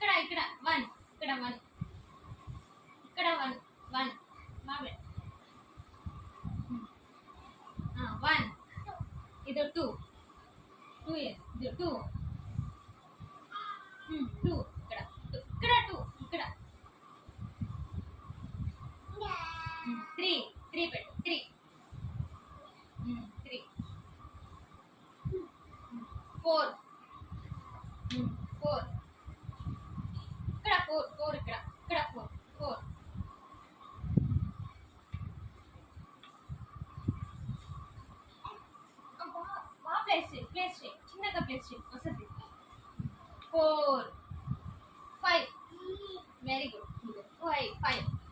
ఇక్కడ ఇక్కడ 1 ఇక్కడ 1 ఇక్కడ 1 1 మావే 1 ఇది 2 2 ఇది 2 2 ఇక్కడ ఇక్కడ 2 ఇక్కడ 3 3 పెట్టు 3 3 4 4 ఇక్కడ 4 4 ఇక్కడ ఇక్కడ 4 4 ప్లేస్ చిన్నగా ప్లేస్ వస్తుంది 4 5 వెరీ గుడ్ 5